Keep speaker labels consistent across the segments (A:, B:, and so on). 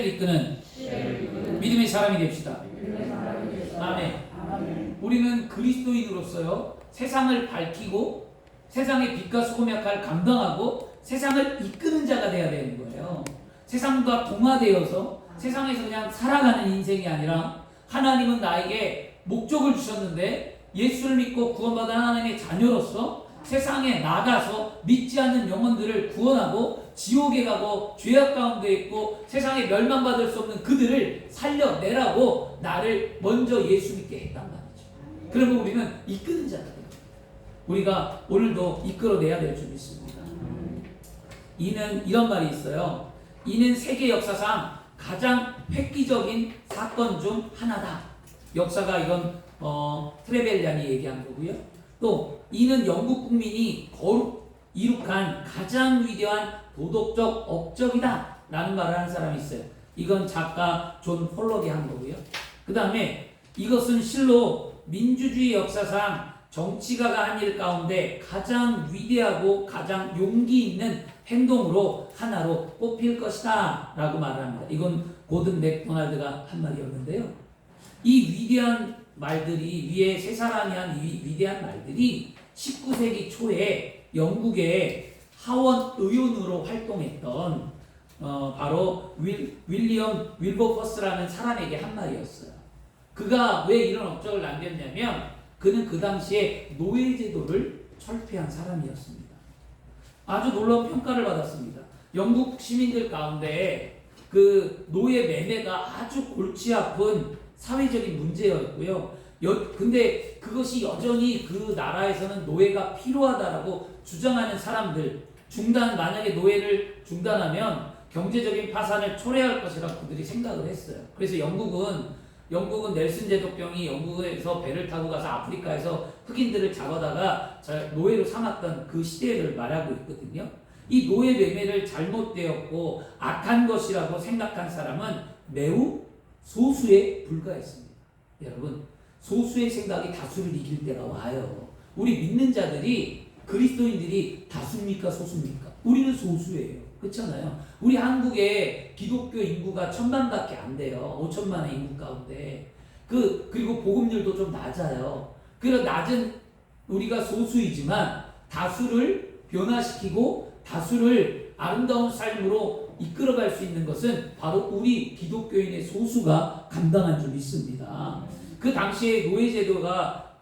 A: 이끄는 믿음의 사람이 됩시다. 아멘. 우리는 그리스도인으로서요, 세상을 밝히고 세상의 빛과 소금의 역할을 감당하고 세상을 이끄는 자가 되어야 되는 거예요. 세상과 동화되어서 세상에서 그냥 살아가는 인생이 아니라, 하나님은 나에게 목적을 주셨는데 예수를 믿고 구원받은 하나님의 자녀로서 세상에 나가서 믿지 않는 영혼들을 구원하고 지옥에 가고 죄악 가운데 있고 세상에 멸망받을 수 없는 그들을 살려내라고 나를 먼저 예수 믿게 했단 말이죠. 그러면 우리는 이끄는 자가 돼요. 우리가 오늘도 이끌어내야 될 줄 믿습니다. 이는 이런 말이 있어요. 이는 세계 역사상 가장 획기적인 사건 중 하나다. 역사가 이건 트레벨리안이 얘기한 거고요. 또 이는 영국 국민이 이룩한 가장 위대한 도덕적 업적이다 라는 말을 하는 사람이 있어요. 이건 작가 존 폴럭이 한 거고요. 그 다음에 이것은 실로 민주주의 역사상 정치가가 한 일 가운데 가장 위대하고 가장 용기 있는 행동으로 하나로 꼽힐 것이다 라고 말을 합니다. 이건 고든 맥도날드가 한 말이었는데요. 이 위대한 말들이, 위에 세 사람이 한 이 위대한 말들이 19세기 초에 영국의 하원 의원으로 활동했던 바로 윌리엄 윌버퍼스라는 사람에게 한 말이었어요. 그가 왜 이런 업적을 남겼냐면 그는 그 당시에 노예제도를 철폐한 사람이었습니다. 아주 놀라운 평가를 받았습니다. 영국 시민들 가운데 그 노예 매매가 아주 골치 아픈 사회적인 문제였고요. 근데 그것이 여전히 그 나라에서는 노예가 필요하다라고 주장하는 사람들, 만약에 노예를 중단하면 경제적인 파산을 초래할 것이라고 그들이 생각을 했어요. 그래서 영국은 넬슨 제독경이 영국에서 배를 타고 가서 아프리카에서 흑인들을 잡아다가 노예로 삼았던 그 시대를 말하고 있거든요. 이 노예 매매를 잘못되었고 악한 것이라고 생각한 사람은 매우 소수에 불과했습니다. 여러분, 소수의 생각이 다수를 이길 때가 와요. 우리 믿는 자들이, 그리스도인들이 다수입니까 소수입니까? 우리는 소수예요. 그렇잖아요. 우리 한국의 기독교 인구가 1000만밖에 안 돼요. 5천만의 인구 가운데. 그리고 복음률도 좀 낮아요. 그래서 낮은 우리가 소수이지만 다수를 변화시키고 다수를 아름다운 삶으로 이끌어갈 수 있는 것은 바로 우리 기독교인의 소수가 감당한 줄 믿습니다. 그 당시에 노예제도가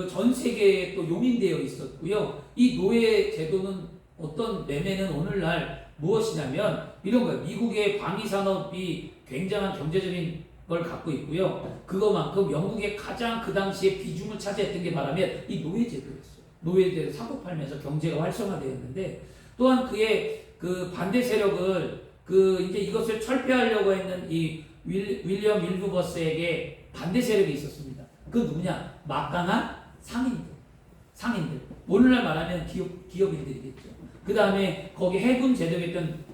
A: 전 세계에 또 용인되어 있었고요. 이 노예제도는 어떤 매매는 오늘날 무엇이냐면 이런 거예요. 미국의 방위산업이 굉장한 경제적인 걸 갖고 있고요. 그거만큼 영국의 가장 그 당시에 비중을 차지했던 게 말하면 이 노예제도였어요. 노예제도 사고 팔면서 경제가 활성화되었는데, 또한 그의 그 반대 세력을 이제 이것을 철폐하려고 했는 이 윌리엄 윌버버스에게 반대 세력이 있었습니다. 그 누구냐? 막강한 상인들. 오늘날 말하면 기업인들이겠죠. 그 다음에 거기 해군 제독했던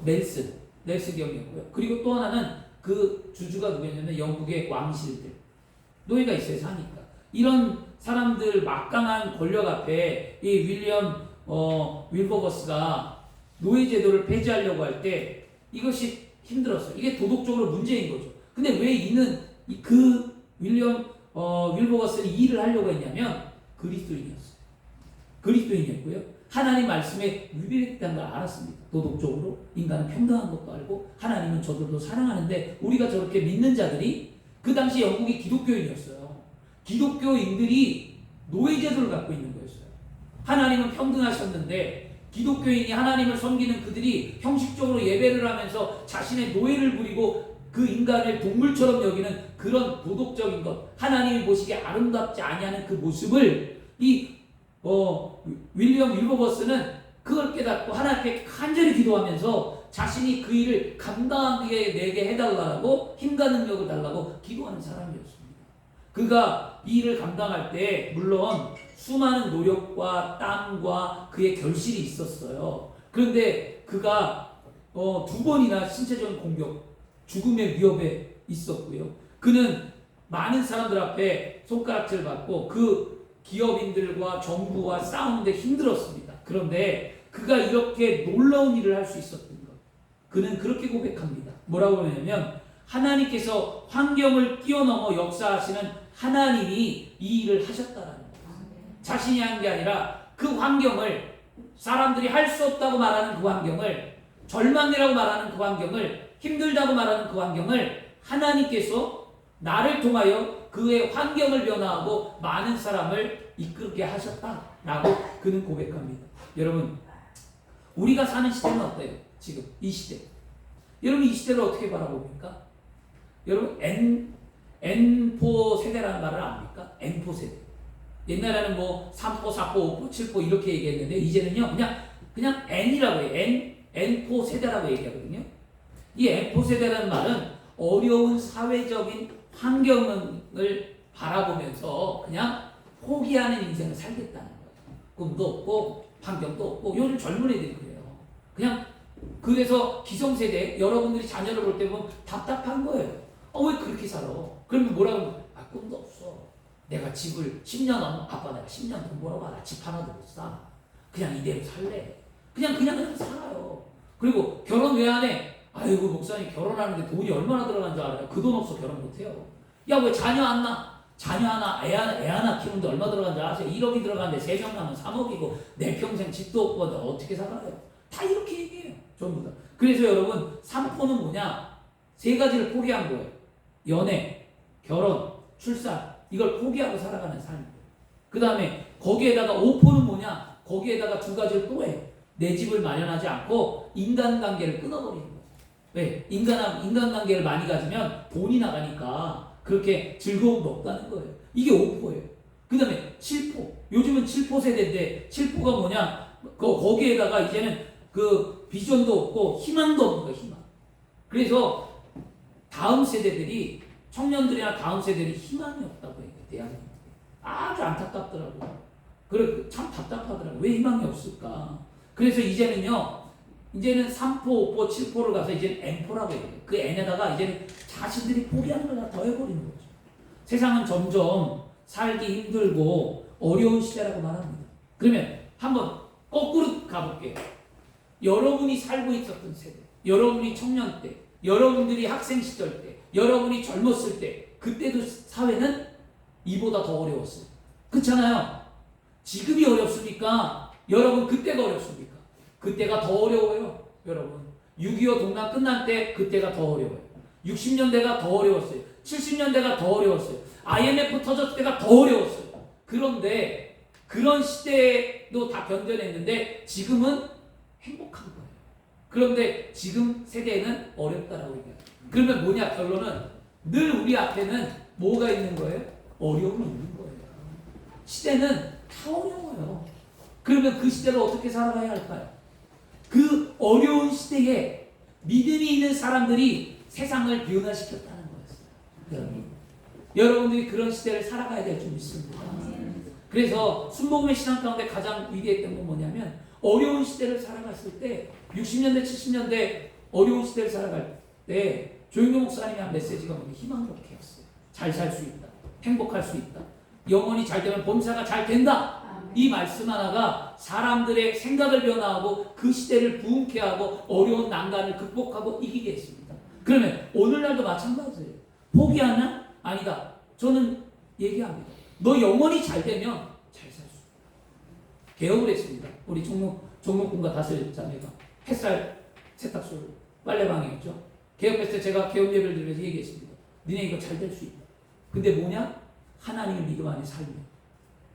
A: 넬슨 경이었고요. 그리고 또 하나는 그 주주가 누구였냐면 영국의 왕실들. 노예가 있어요, 사니까. 이런 사람들 막강한 권력 앞에 이 윌리엄 윌버버스가 노예제도를 폐지하려고 할 때 이것이 힘들었어요. 이게 도덕적으로 문제인 거죠. 근데 왜 이는 윌리엄 윌버버스는 이 일을 하려고 했냐면 그리스도인이었고요. 하나님 말씀에 위배됐다는 걸 알았습니다. 도덕적으로 인간은 평등한 것도 알고 하나님은 저들도 사랑하는데, 우리가 저렇게 믿는 자들이, 그 당시 영국이 기독교인이었어요. 기독교인들이 노예제도를 갖고 있는 거였어요. 하나님은 평등하셨는데 기독교인이 하나님을 섬기는 그들이 형식적으로 예배를 하면서 자신의 노예를 부리고 그 인간을 동물처럼 여기는 그런 도덕적인 것, 하나님이 보시기에 아름답지 아니하는 그 모습을 윌리엄 윌버버스는 그걸 깨닫고 하나님께 간절히 기도하면서 자신이 그 일을 감당하게 내게 해달라고, 힘과 능력을 달라고 기도하는 사람이었습니다. 그가 이 일을 감당할 때 물론 수많은 노력과 땀과 그의 결실이 있었어요. 그런데 그가 2번이나 신체적인 공격, 죽음의 위협에 있었고요. 그는 많은 사람들 앞에 손가락질 받고 그 기업인들과 정부와 싸우는데 힘들었습니다. 그런데 그가 이렇게 놀라운 일을 할 수 있었던 것, 그는 그렇게 고백합니다. 뭐라고 하냐면 하나님께서 환경을 뛰어넘어 역사하시는 하나님이 이 일을 하셨다라는 거예요. 자신이 한 게 아니라 그 환경을, 사람들이 할 수 없다고 말하는 그 환경을, 절망이라고 말하는 그 환경을, 힘들다고 말하는 그 환경을 하나님께서 나를 통하여 그의 환경을 변화하고 많은 사람을 이끌게 하셨다라고 그는 고백합니다. 여러분, 우리가 사는 시대는 어때요? 지금 이 시대. 여러분, 이 시대를 어떻게 바라봅니까? 여러분, N4 세대라는 말을 압니까? N4 세대. 옛날에는 뭐 3포, 4포, 5포, 7포 이렇게 얘기했는데 이제는요 그냥 N이라고 해요. N4 세대라고 얘기하거든요. 이 N4 세대라는 말은 어려운 사회적인 환경을 바라보면서 그냥 포기하는 인생을 살겠다는 거예요. 꿈도 없고 환경도 없고. 요즘 젊은 애들이 그래요. 그냥 그래서 기성세대 여러분들이 자녀를 볼 때 보면 답답한 거예요. 왜 그렇게 살아? 그러면 뭐라고 하면 꿈도 없어. 내가 집을 10년 아빠 내가 10년 돈 벌어봐. 나 집 하나도 못 사. 그냥 이대로 살래. 그냥 살아요. 그리고 결혼 왜 안 해? 아이고 목사님 결혼하는데 돈이 얼마나 들어간 줄 알아요? 그 돈 없어 결혼 못 해요. 야 왜 자녀 안 낳아? 자녀 하나, 애 하나 키우는데 얼마 들어간 줄 아세요? 1억이 들어가는데 3명 낳으면 3억이고 내 평생 집도 없고 어떻게 살아요? 다 이렇게 얘기해요. 전부 다. 그래서 여러분 3포는 뭐냐? 3가지를 포기한 거예요. 연애, 결혼, 출산. 이걸 포기하고 살아가는 삶이에요. 그 다음에 거기에다가 5포는 뭐냐? 거기에다가 2가지를 또 해요. 내 집을 마련하지 않고 인간관계를 끊어버리는 거예요. 왜? 인간관계를 많이 가지면 돈이 나가니까 그렇게 즐거움도 없다는 거예요. 이게 5포예요. 그 다음에 7포. 요즘은 7포 세대인데 7포가 뭐냐? 거기에다가 이제는 그 비전도 없고 희망도 없는 거예요. 희망. 그래서 다음 세대들이, 청년들이나 다음 세대들이 희망이 없다고 해요. 대한민국에. 아주 안타깝더라고요. 그래, 참 답답하더라고요. 왜 희망이 없을까? 그래서 이제는 3포, 5포, 7포를 가서 이제는 N포라고 해요. 그 N에다가 이제는 자신들이 포기하는 걸 다 더해버리는 거죠. 세상은 점점 살기 힘들고 어려운 시대라고 말합니다. 그러면 한번 거꾸로 가볼게요. 여러분이 살고 있었던 세대, 여러분이 청년 때, 여러분들이 학생 시절 때, 여러분이 젊었을 때, 그때도 사회는 이보다 더 어려웠어요. 그렇잖아요. 지금이 어렵습니까? 여러분 그때가 어렵습니까? 그때가 더 어려워요. 여러분 6.25 동란 끝날 때 그때가 더 어려워요. 60년대가 더 어려웠어요. 70년대가 더 어려웠어요. IMF 터졌을 때가 더 어려웠어요. 그런데 그런 시대도 다 견뎌냈는데 지금은 행복한 거예요. 그런데 지금 세대는 어렵다라고 얘기해요. 그러면 뭐냐? 결론은 늘 우리 앞에는 뭐가 있는 거예요? 어려움이 있는 거예요. 시대는 다 어려워요. 그러면 그 시대를 어떻게 살아가야 할까요? 그 어려운 시대에 믿음이 있는 사람들이 세상을 변화시켰다는 거였어요. 여러분들이 그런 시대를 살아가야 될 줄 믿습니다. 그래서 순복음의 신앙 가운데 가장 위대했던 건 뭐냐면 어려운 시대를 살아갔을 때 60년대 70년대 어려운 시대를 살아갈 때 조용교 목사님이 한 메시지가 뭐냐면 희망롭게였어요. 잘 살 수 있다. 행복할 수 있다. 영혼이 잘 되면 범사가 잘 된다. 이 말씀 하나가 사람들의 생각을 변화하고 그 시대를 부흥케 하고 어려운 난간을 극복하고 이기게 했습니다. 그러면 오늘날도 마찬가지예요. 포기하나? 아니다. 저는 얘기합니다. 너 영혼이 잘 되면 잘 살 수 있다. 개업을 했습니다. 우리 종목군과 다슬 자매가 햇살 세탁소를 빨래방에 있죠. 개업했을 때 제가 개업 예배를 드리면서 얘기했습니다. 니네 이거 잘 될 수 있다. 근데 뭐냐? 하나님을 믿음 안에 살면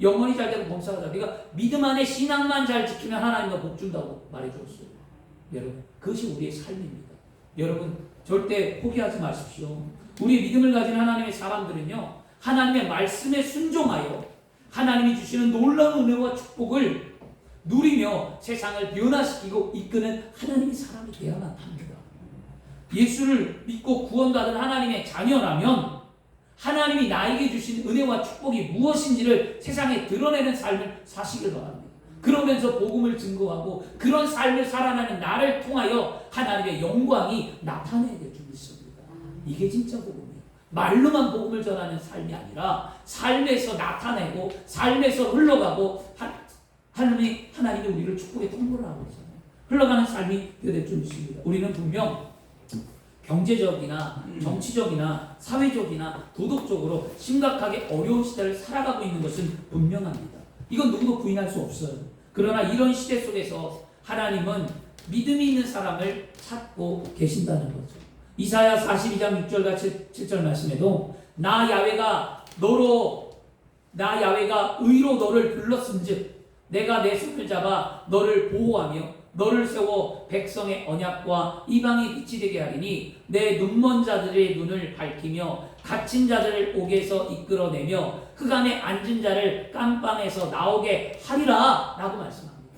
A: 영혼이 잘 되고 범사가 잘. 네가 믿음 안에 신앙만 잘 지키면 하나님 너 복 준다고 말해주었어요. 여러분 그것이 우리의 삶입니다. 여러분 절대 포기하지 마십시오. 우리 믿음을 가진 하나님의 사람들은요, 하나님의 말씀에 순종하여 하나님이 주시는 놀라운 은혜와 축복을 누리며 세상을 변화시키고 이끄는 하나님의 사람이 되어야만 합니다. 예수를 믿고 구원받은 하나님의 자녀라면 하나님이 나에게 주신 은혜와 축복이 무엇인지를 세상에 드러내는 삶을 사시길 바랍니다. 그러면서 복음을 증거하고 그런 삶을 살아가는 나를 통하여 하나님의 영광이 나타나야 될 줄 믿습니다. 이게 진짜 복음이에요. 말로만 복음을 전하는 삶이 아니라 삶에서 나타내고 삶에서 흘러가고 하나님이 우리를 축복의 통로를 하고 있잖아요. 흘러가는 삶이 되어야 될 줄 믿습니다. 우리는 분명 경제적이나 정치적이나 사회적이나 도덕적으로 심각하게 어려운 시대를 살아가고 있는 것은 분명합니다. 이건 누구도 부인할 수 없어요. 그러나 이런 시대 속에서 하나님은 믿음이 있는 사람을 찾고 계신다는 거죠. 이사야 42장 6절과 7절 말씀에도 나 야훼가 의로 너를 불렀은즉 내가 내 손을 잡아 너를 보호하며 너를 세워 백성의 언약과 이방의 빛이 되게 하리니 내 눈먼 자들의 눈을 밝히며 갇힌 자들을 옥에서 이끌어내며 흑 안에 앉은 자를 깜방에서 나오게 하리라 라고 말씀합니다.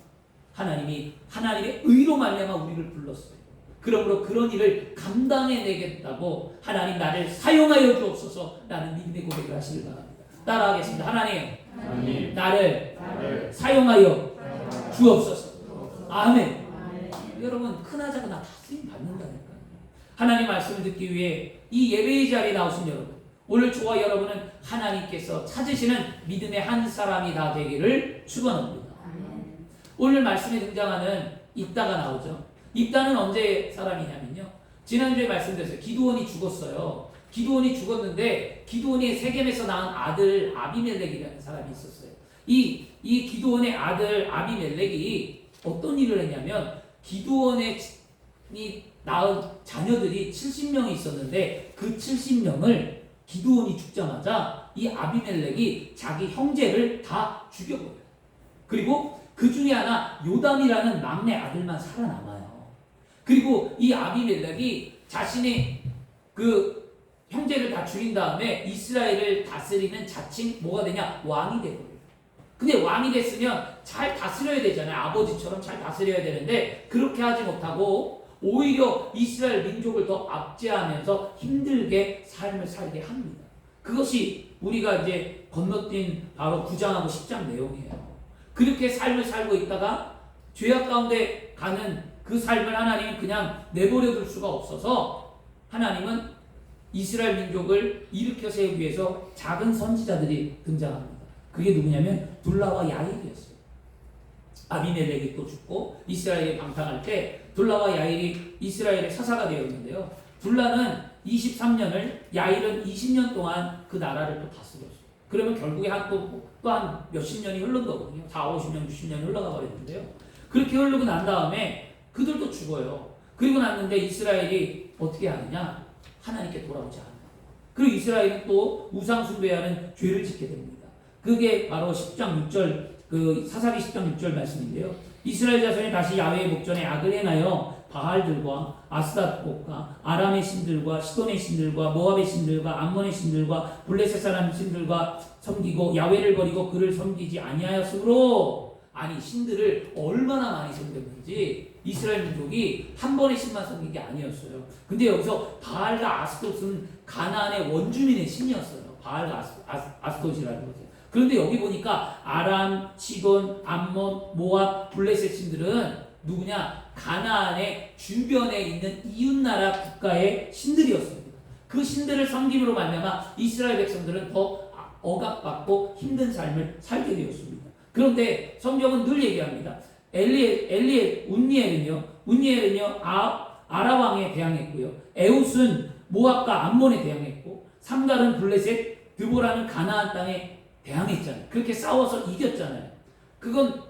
A: 하나님이 하나님의 의로 말미암아 우리를 불렀어요. 그러므로 그런 일을 감당해내겠다고 하나님 나를 사용하여 주옵소서 라는 믿음의 고백을 하시길 바랍니다. 따라하겠습니다. 하나님 나를 사용하여 주옵소서. 아멘. 여러분 큰하자가 다 쓰임 받는다니까요. 하나님 말씀을 듣기 위해 이 예배의 자리에 나오신 여러분, 오늘 저와 여러분은 하나님께서 찾으시는 믿음의 한 사람이 다 되기를 축원합니다. 오늘 말씀에 등장하는 입다가 나오죠. 입다는 언제 사람이냐면요, 지난주에 말씀드렸어요. 기드온이 죽었어요. 기드온이 죽었는데 기드온이 세겜에서 낳은 아들 아비멜렉이라는 사람이 있었어요. 이 기드온의 아들 아비멜렉이 어떤 일을 했냐면, 기드온이 낳은 자녀들이 70명이 있었는데 그 70명을 기드온이 죽자마자 이 아비멜렉이 자기 형제를 다 죽여버려요. 그리고 그 중에 하나 요담이라는 막내 아들만 살아남아요. 그리고 이 아비멜렉이 자신의 그 형제를 다 죽인 다음에 이스라엘을 다스리는 자칭 뭐가 되냐? 왕이 되버려요. 근데 왕이 됐으면 잘 다스려야 되잖아요. 아버지처럼 잘 다스려야 되는데 그렇게 하지 못하고 오히려 이스라엘 민족을 더 압제하면서 힘들게 삶을 살게 합니다. 그것이 우리가 이제 건너뛴 바로 9장하고 10장 내용이에요. 그렇게 삶을 살고 있다가 죄악 가운데 가는 그 삶을 하나님은 그냥 내버려 둘 수가 없어서 하나님은 이스라엘 민족을 일으켜 세우기 위해서 작은 선지자들이 등장합니다. 그게 누구냐면 둘라와 야일이었어요. 아비멜렉이 또 죽고 이스라엘이 방탕할 때 둘라와 야일이 이스라엘의 사사가 되었는데요. 둘라는 23년을, 야일은 20년 동안 그 나라를 또 다스렸어요. 그러면 결국에 또 한 몇십 년이 흐른 거거든요. 40, 50년, 60년이 흘러가 버렸는데요. 그렇게 흐르고 난 다음에 그들도 죽어요. 그리고 났는데 이스라엘이 어떻게 하느냐? 하나님께 돌아오지 않아요. 그리고 이스라엘은 또 우상 숭배하는 죄를 짓게 됩니다. 그게 바로 10장 6절, 그 사사기 10장 6절 말씀인데요. 이스라엘 자손이 다시 야훼의 목전에 악을 행하여 바알들과 아스닷과 아람의 신들과 시돈의 신들과 모압의 신들과 암몬의 신들과 블레셋 사람 신들과 섬기고 야훼를 버리고 그를 섬기지 아니하였으므로, 아니 신들을 얼마나 많이 섬겼는지 이스라엘 민족이 한 번의 신만 섬긴 게 아니었어요. 근데 여기서 바알과 아스돗은 가나안의 원주민의 신이었어요. 바알과 아스돗이라는 거죠. 그런데 여기 보니까 아람, 시돈, 암몬, 모압, 블레셋 신들은 누구냐? 가나안의 주변에 있는 이웃나라 국가의 신들이었습니다. 그 신들을 섬김으로 말미암아 이스라엘 백성들은 더 억압받고 힘든 삶을 살게 되었습니다. 그런데 성경은 늘 얘기합니다. 운니엘은요 아라 왕에 대항했고요. 에웃은 모압과 암몬에 대항했고, 삼갈은 블레셋, 드보라는 가나안 땅에 대항했잖아요. 그렇게 싸워서 이겼잖아요. 그건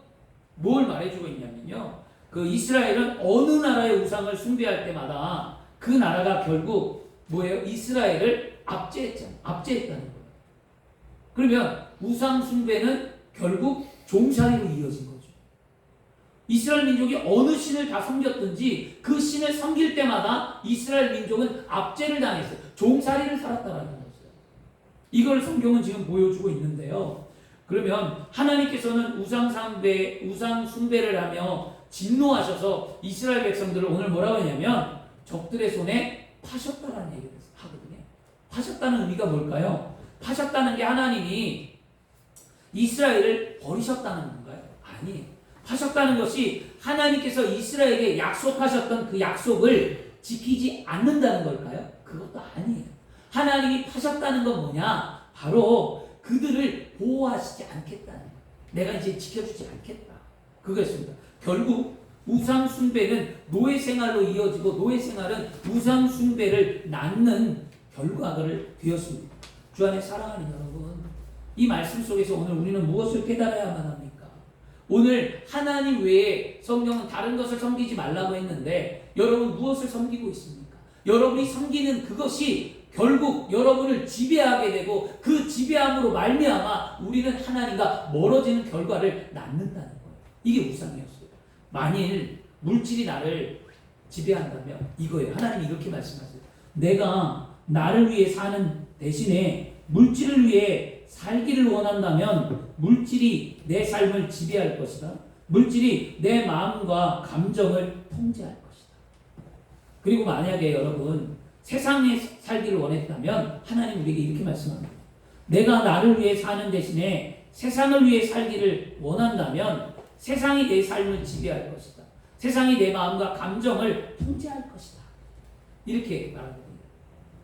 A: 뭘 말해주고 있냐면요, 그 이스라엘은 어느 나라의 우상을 숭배할 때마다 그 나라가 결국 뭐예요? 이스라엘을 압제했다는 거예요. 그러면 우상 숭배는 결국 종살이로 이어진 거죠. 이스라엘 민족이 어느 신을 다 섬겼든지 그 신을 섬길 때마다 이스라엘 민족은 압제를 당했어요. 종살이를 살았다는 거예요. 이걸 성경은 지금 보여주고 있는데요. 그러면 하나님께서는 우상 숭배를 하며 진노하셔서 이스라엘 백성들을 오늘 뭐라고 하냐면 적들의 손에 파셨다라는 얘기를 하거든요. 파셨다는 의미가 뭘까요? 파셨다는 게 하나님이 이스라엘을 버리셨다는 건가요? 아니에요. 파셨다는 것이 하나님께서 이스라엘에게 약속하셨던 그 약속을 지키지 않는다는 걸까요? 그것도 아니에요. 하나님이 파셨다는 건 뭐냐? 바로 그들을 보호하시지 않겠다는 거예요. 내가 이제 지켜주지 않겠다. 그거였습니다. 결국 우상 숭배는 노예 생활로 이어지고 노예 생활은 우상 숭배를 낳는 결과를 되었습니다. 주 안에 사랑하는 여러분, 이 말씀 속에서 오늘 우리는 무엇을 깨달아야만 합니까? 오늘 하나님 외에 성경은 다른 것을 섬기지 말라고 했는데 여러분 무엇을 섬기고 있습니까? 여러분이 섬기는 그것이 결국 여러분을 지배하게 되고 그 지배함으로 말미암아 우리는 하나님과 멀어지는 결과를 낳는다는 거예요. 이게 우상이었어요. 만일 물질이 나를 지배한다면 이거예요. 하나님이 이렇게 말씀하세요. 내가 나를 위해 사는 대신에 물질을 위해 살기를 원한다면 물질이 내 삶을 지배할 것이다. 물질이 내 마음과 감정을 통제할 것이다. 그리고 만약에 여러분 세상에 살기를 원했다면 하나님 우리에게 이렇게 말씀합니다. 내가 나를 위해 사는 대신에 세상을 위해 살기를 원한다면 세상이 내 삶을 지배할 것이다. 세상이 내 마음과 감정을 통제할 것이다. 이렇게 말합니다.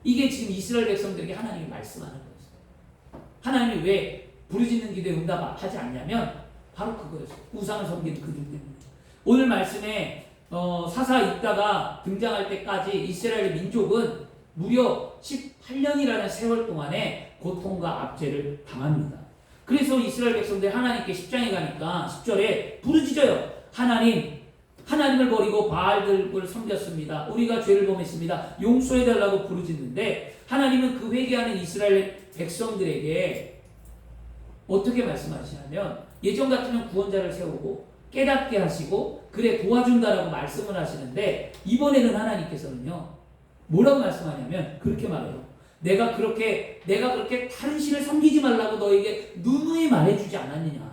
A: 이게 지금 이스라엘 백성들에게 하나님이 말씀하는 거였어요. 하나님이 왜 부르짖는 기도에 응답하지 않냐면 바로 그거였어요. 우상을 섬기는 그들 때문에. 오늘 말씀에 사사 있다가 등장할 때까지 이스라엘 민족은 무려 18년이라는 세월 동안에 고통과 압제를 당합니다. 그래서 이스라엘 백성들이 하나님께 10장에 가니까 10절에 부르짖어요. 하나님을 버리고 바알들을 섬겼습니다. 우리가 죄를 범했습니다. 용서해달라고 부르짖는데 하나님은 그 회개하는 이스라엘 백성들에게 어떻게 말씀하시냐면 예전 같으면 구원자를 세우고 깨닫게 하시고 그래 도와준다라고 말씀을 하시는데 이번에는 하나님께서는요 뭐라고 말씀하냐면 그렇게 말해요. 내가 그렇게 다른 신을 섬기지 말라고 너에게 누누이 말해주지 않았느냐.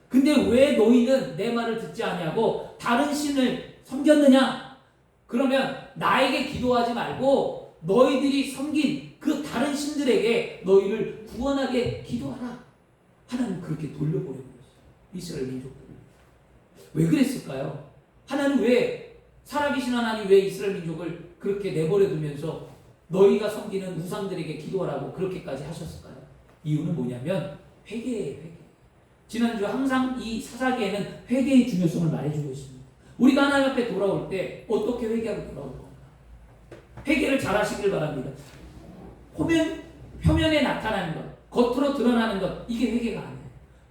A: 근데 왜 너희는 내 말을 듣지 아니하고 다른 신을 섬겼느냐. 그러면 나에게 기도하지 말고 너희들이 섬긴 그 다른 신들에게 너희를 구원하게 기도하라. 하나님 그렇게 돌려보내는 거예요. 이스라엘 민족들을. 왜 그랬을까요? 하나님 왜 살아계신 하나님 왜 이스라엘 민족을 그렇게 내버려 두면서 너희가 섬기는 우상들에게 기도하라고 그렇게까지 하셨을까요? 이유는 뭐냐면 회개예요. 회개. 지난주 항상 이 사사기에는 회개의 중요성을 말해주고 있습니다. 우리가 하나님 앞에 돌아올 때 어떻게 회개하고 돌아올 건가? 회개를 잘 하시길 바랍니다. 표면에 나타나는 것, 겉으로 드러나는 것, 이게 회개가 아니에요.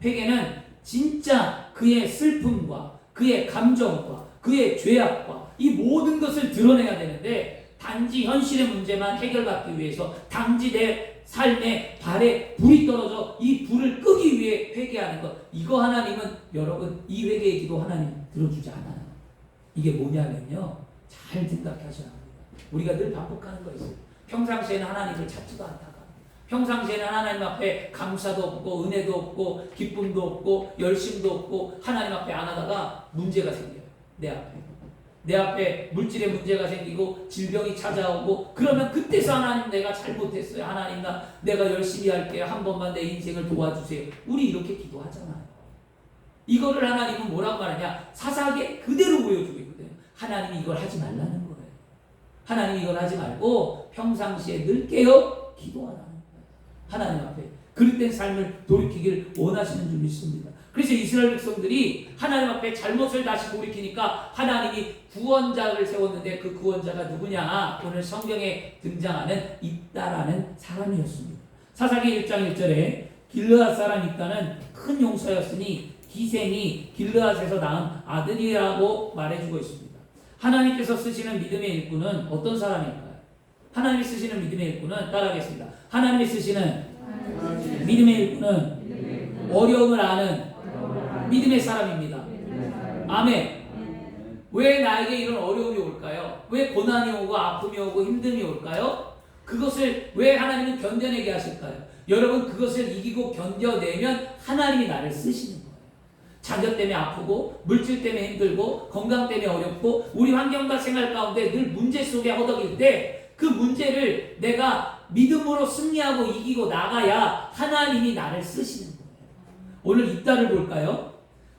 A: 회개는 진짜 그의 슬픔과 그의 감정과 그의 죄악과 이 모든 것을 드러내야 되는데 단지 현실의 문제만 해결받기 위해서 단지 내 삶의 발에 불이 떨어져 이 불을 끄기 위해 회개하는 것, 이거 하나님은 여러분 이 회개의 기도 하나님 들어주지 않아요. 이게 뭐냐면요, 잘 생각하셔야 합니다. 우리가 늘 반복하는 거 있어요. 평상시에는 하나님을 찾지도 않다가 평상시에는 하나님 앞에 감사도 없고 은혜도 없고 기쁨도 없고 열심도 없고 하나님 앞에 안 하다가 문제가 생겨요. 내 앞에 물질의 문제가 생기고 질병이 찾아오고 그러면 그때서 하나님 내가 잘못했어요. 하나님 내가 열심히 할게요. 한 번만 내 인생을 도와주세요. 우리 이렇게 기도하잖아요. 이거를 하나님은 뭐라고 말하냐? 사사기에 그대로 보여주고 있거든요. 하나님이 이걸 하지 말라는 거예요. 하나님이 이걸 하지 말고 평상시에 늘 깨어 기도하라는 거예요. 하나님 앞에 그릇된 삶을 돌이키길 원하시는 줄 믿습니다. 그래서 이스라엘 백성들이 하나님 앞에 잘못을 다시 돌이키니까 하나님이 구원자를 세웠는데 그 구원자가 누구냐? 오늘 성경에 등장하는 입다라는 사람이었습니다. 사사기 1장 1절에 길르앗 사람 입다는 큰 용사였으니 기생이 길르앗에서 낳은 아들이라고 말해주고 있습니다. 하나님께서 쓰시는 믿음의 일꾼은 어떤 사람일까요? 하나님이 쓰시는 믿음의 일꾼은 따라하겠습니다. 하나님이 쓰시는 믿음의 일꾼은 어려움을 아는 믿음의 사람입니다. 아멘. 왜 나에게 이런 어려움이 올까요? 왜 고난이 오고 아픔이 오고 힘듦이 올까요? 그것을 왜 하나님은 견뎌내게 하실까요? 여러분 그것을 이기고 견뎌내면 하나님이 나를 쓰시는 거예요. 자녀 때문에 아프고 물질 때문에 힘들고 건강 때문에 어렵고 우리 환경과 생활 가운데 늘 문제 속에 허덕일 때 그 문제를 내가 믿음으로 승리하고 이기고 나가야 하나님이 나를 쓰시는 거예요. 오늘 입다를 볼까요?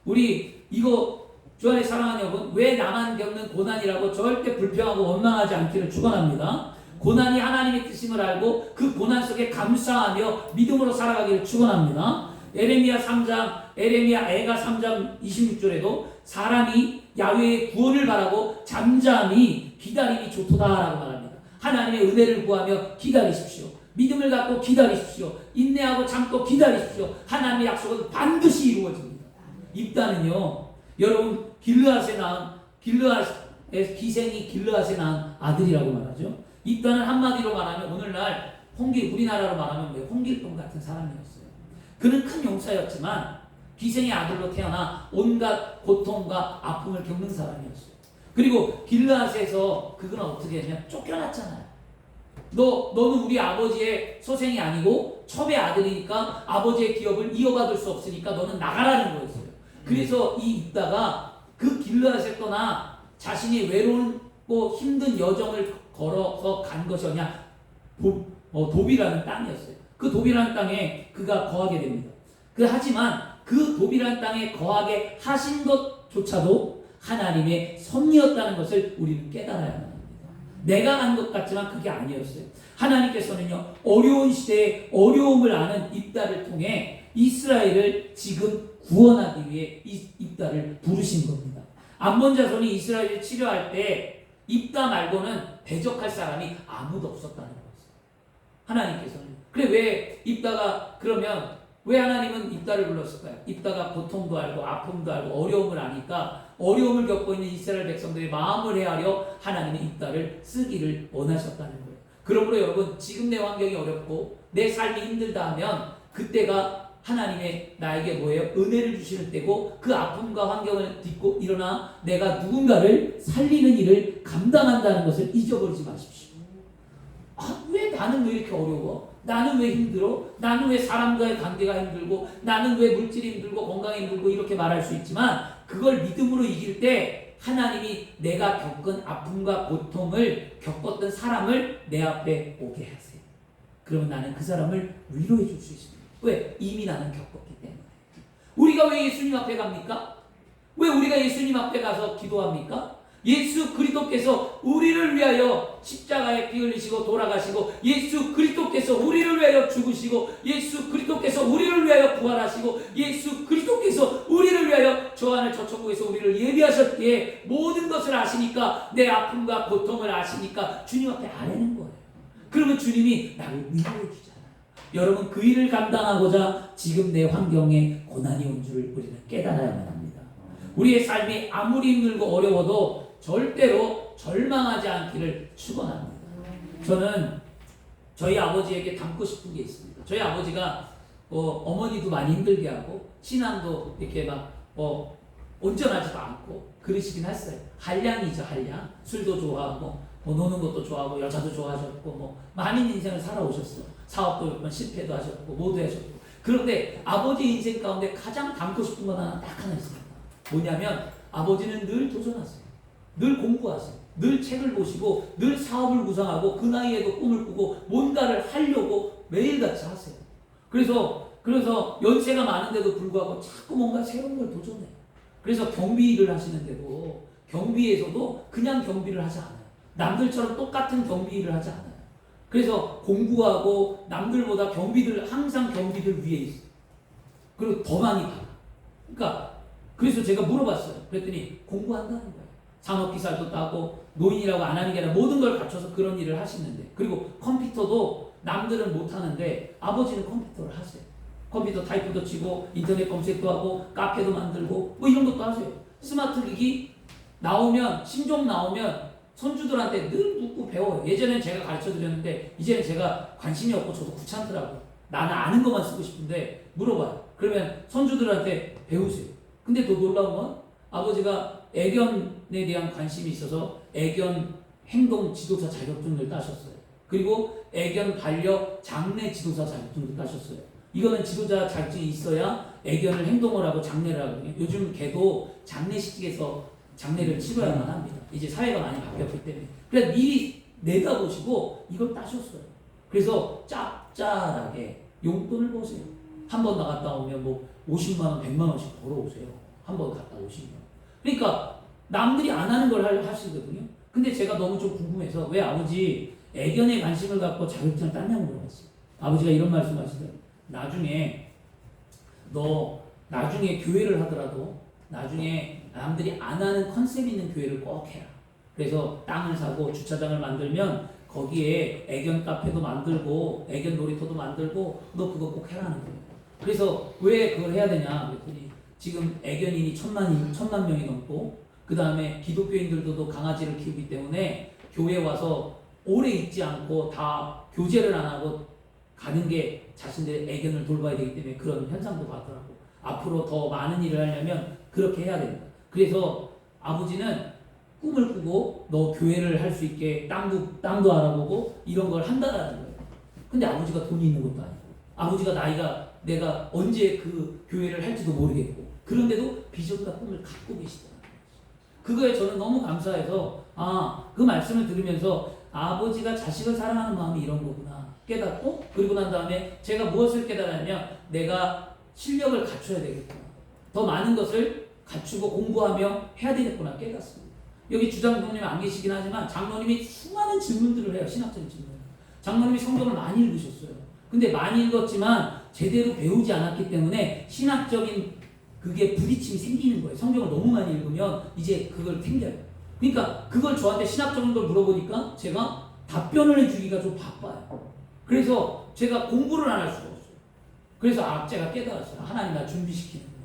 A: 우리 이거 주 안에 사랑하는 여러분, 왜 나만 겪는 고난이라고 절대 불평하고 원망하지 않기를 축원합니다. 고난이 하나님의 뜻임을 알고 그 고난 속에 감사하며 믿음으로 살아가기를 축원합니다. 에레미야 애가 3장 26절에도 사람이 야훼의 구원을 바라고 잠잠히 기다림이 좋도다라고 말합니다. 하나님의 은혜를 구하며 기다리십시오. 믿음을 갖고 기다리십시오. 인내하고 참고 기다리십시오. 하나님의 약속은 반드시 이루어집니다. 입다는요, 여러분 길르앗의 기생이 길르앗에 낳은 아들이라고 말하죠. 입다는 한마디로 말하면 오늘날 우리나라로 말하면 홍길동 같은 사람이었어요. 그는 큰 용사였지만 기생의 아들로 태어나 온갖 고통과 아픔을 겪는 사람이었어요. 그리고 길르앗에서 그는 어떻게 했냐? 쫓겨났잖아요. 너는 우리 아버지의 소생이 아니고 첩의 아들이니까 아버지의 기업을 이어받을 수 없으니까 너는 나가라는 거였어요. 그래서 이 입다가 그 길르앗에 떠나 자신이 외롭고 힘든 여정을 걸어서 간 것이 아니라 도비라는 땅이었어요. 그 도비라는 땅에 그가 거하게 됩니다. 하지만 그 도비라는 땅에 거하게 하신 것조차도 하나님의 섭리였다는 것을 우리는 깨달아야 합니다. 내가 한 것 같지만 그게 아니었어요. 하나님께서는요, 어려운 시대에 어려움을 아는 입다를 통해 이스라엘을 지금 구원하기 위해 입다를 부르신 겁니다. 암몬 자손이 이스라엘을 치료할 때 입다 말고는 대적할 사람이 아무도 없었다는 거예요. 하나님께서는. 그래, 왜 입다가 그러면 왜 하나님은 입다를 불렀을까요? 입다가 고통도 알고 아픔도 알고 어려움을 아니까 어려움을 겪고 있는 이스라엘 백성들의 마음을 헤아려 하나님의 입다를 쓰기를 원하셨다는 거예요. 그러므로 여러분, 지금 내 환경이 어렵고 내 삶이 힘들다 하면 그때가 하나님의 나에게 뭐예요? 은혜를 주시는 때고 그 아픔과 환경을 딛고 일어나 내가 누군가를 살리는 일을 감당한다는 것을 잊어버리지 마십시오. 왜 나는 왜 이렇게 어려워? 나는 왜 힘들어? 나는 왜 사람과의 관계가 힘들고 나는 왜 물질이 힘들고 건강이 힘들고 이렇게 말할 수 있지만 그걸 믿음으로 이길 때 하나님이 내가 겪은 아픔과 고통을 겪었던 사람을 내 앞에 오게 하세요. 그러면 나는 그 사람을 위로해 줄 수 있습니다. 왜? 이미 나는 겪었기 때문에. 우리가 왜 예수님 앞에 갑니까? 왜 우리가 예수님 앞에 가서 기도합니까? 예수 그리스도께서 우리를 위하여 십자가에 피 흘리시고 돌아가시고 예수 그리스도께서 우리를 위하여 죽으시고 예수 그리스도께서 우리를 위하여 부활하시고 예수 그리스도께서 우리를 위하여 저 하늘 저 천국에서 우리를 예비하셨기에 모든 것을 아시니까 내 아픔과 고통을 아시니까 주님 앞에 아뢰는 거예요. 그러면 주님이 나를 위로해 주잖아요. 여러분, 그 일을 감당하고자 지금 내 환경에 고난이 온 줄을 우리는 깨달아야만 합니다. 우리의 삶이 아무리 힘들고 어려워도 절대로 절망하지 않기를 축원합니다. 저는 저희 아버지에게 담고 싶은 게 있습니다. 저희 아버지가 어머니도 많이 힘들게 하고 신앙도 이렇게 막 온전하지도 않고 그러시긴 했어요. 한량이죠, 한량. 술도 좋아하고 노는 것도 좋아하고 여자도 좋아하셨고 많은 인생을 살아오셨어요. 사업도 몇 번 실패도 하셨고 모두 하셨고. 그런데 아버지 인생 가운데 가장 담고 싶은 건 딱 하나 있습니다. 뭐냐면 아버지는 늘 도전하세요. 늘 공부하세요. 늘 책을 보시고 늘 사업을 구상하고 그 나이에도 꿈을 꾸고 뭔가를 하려고 매일같이 하세요. 그래서 연세가 많은데도 불구하고 자꾸 뭔가 새로운 걸 도전해요. 그래서 경비 일을 하시는데도 경비에서도 그냥 경비를 하지 않아요. 남들처럼 똑같은 경비 일을 하지 않아요. 그래서 공부하고 남들보다 항상 경비들 위에 있어요. 그리고 더 많이 받아. 그래서 제가 물어봤어요. 그랬더니 공부한다는 거예요. 산업기사도 따고 노인이라고 안 하는 게 아니라 모든 걸 갖춰서 그런 일을 하시는데, 그리고 컴퓨터도 남들은 못하는데 아버지는 컴퓨터를 하세요. 컴퓨터 타이프도 치고 인터넷 검색도 하고 카페도 만들고 이런 것도 하세요. 스마트 기기 나오면 신종 나오면 손주들한테 늘 묻고 배워요. 예전엔 제가 가르쳐드렸는데 이제는 제가 관심이 없고 저도 귀찮더라고요. 나는 아는 것만 쓰고 싶은데 물어봐요. 그러면 손주들한테 배우세요. 근데 더 놀라운 건 아버지가 애견에 대한 관심이 있어서 애견 행동 지도사 자격증을 따셨어요. 그리고 애견 반려 장례 지도사 자격증도 따셨어요. 이거는 지도자 자격증이 있어야 애견을 행동을 하고 장례를 하거든요. 요즘 개도 장례식에서 장례를 치러야만 합니다. 이제 사회가 많이 바뀌었기 때문에. 그래서 미리 내다보시고 이걸 따셨어요. 그래서 짭짤하게 용돈을 버세요. 한 번 나갔다 오면 50만 원, 100만 원씩 벌어오세요. 한 번 갔다 오시면. 그러니까 남들이 안 하는 걸 하시거든요. 근데 제가 너무 좀 궁금해서 왜 아버지 애견에 관심을 갖고 자격증을 땄냐고 물어봤어요. 아버지가 이런 말씀 하시더라고요. 나중에 교회를 하더라도 나중에 남들이 안 하는 컨셉 있는 교회를 꼭 해라. 그래서 땅을 사고 주차장을 만들면 거기에 애견 카페도 만들고 애견 놀이터도 만들고 너 그거 꼭 해라는 거예요. 그래서 왜 그걸 해야 되냐 그랬더니 지금 애견인이 천만 명이 넘고 그 다음에 기독교인들도 강아지를 키우기 때문에 교회에 와서 오래 있지 않고 다 교제를 안 하고 가는 게 자신들의 애견을 돌봐야 되기 때문에 그런 현상도 봤더라고. 앞으로 더 많은 일을 하려면 그렇게 해야 된다. 그래서 아버지는 꿈을 꾸고 너 교회를 할 수 있게 땅도 알아보고 이런 걸 한다라는 거예요. 근데 아버지가 돈이 있는 것도 아니고 아버지가 내가 언제 그 교회를 할지도 모르겠고 그런데도 비전과 꿈을 갖고 계시더라고요. 그거에 저는 너무 감사해서 그 말씀을 들으면서 아버지가 자식을 사랑하는 마음이 이런 거구나 깨닫고 그리고 난 다음에 제가 무엇을 깨달았냐면 내가 실력을 갖춰야 되겠구나. 더 많은 것을 갖추고 공부하며 해야 되겠구나 깨닫습니다. 여기 주장로님 안 계시긴 하지만 장로님이 수많은 질문들을 해요. 신학적인 질문. 장로님이 성경을 많이 읽으셨어요. 근데 많이 읽었지만 제대로 배우지 않았기 때문에 신학적인 그게 부딪힘이 생기는 거예요. 성경을 너무 많이 읽으면 이제 그걸 생겨요. 그러니까 그걸 저한테 신학적인 걸 물어보니까 제가 답변을 해주기가 좀 바빠요. 그래서 제가 공부를 안 할 수가 없어요. 그래서 제가 깨달았어요. 하나님 나 준비시키는 거예요.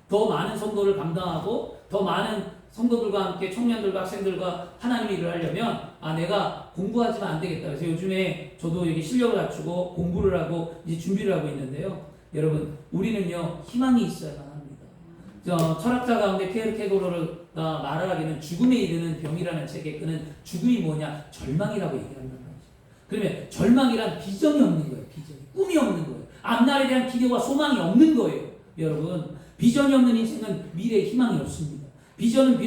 A: 더 많은 성도를 감당하고 더 많은 성도들과 함께 청년들과 학생들과 하나님의 일을 하려면 내가 공부하지만 안 되겠다. 그래서 요즘에 저도 여기 실력을 갖추고 공부를 하고 이제 준비를 하고 있는데요. 여러분 우리는요 희망이 있어야만 합니다. 철학자 가운데 피에르 케고르가 말하기는 죽음에 이르는 병이라는 책에 그는 죽음이 뭐냐 절망이라고 얘기한단 말이죠. 그러면 절망이란 비전이 없는 거예요. 꿈이 없는 거예요. 앞날에 대한 기대와 소망이 없는 거예요. 여러분 비전이 없는 인생은 미래에 희망이 없습니다. 비전은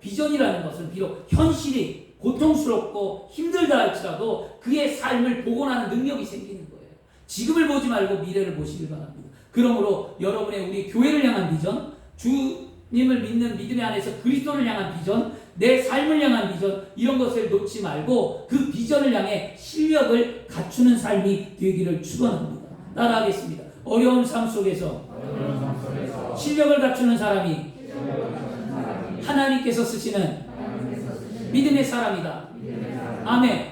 A: 비전이라는 것은 비록 현실이 고통스럽고 힘들다 할지라도 그의 삶을 복원하는 능력이 생기는 거예요. 지금을 보지 말고 미래를 보시길 바랍니다. 그러므로 여러분의 우리 교회를 향한 비전, 주님을 믿는 믿음의 안에서 그리스도를 향한 비전, 내 삶을 향한 비전 이런 것을 놓지 말고 그 비전을 향해 실력을 갖추는 삶이 되기를 축원합니다. 따라하겠습니다. 어려운 삶 속에서 실력을 갖추는 사람이 하나님께서 쓰시는 믿음의 사람이다. 아멘.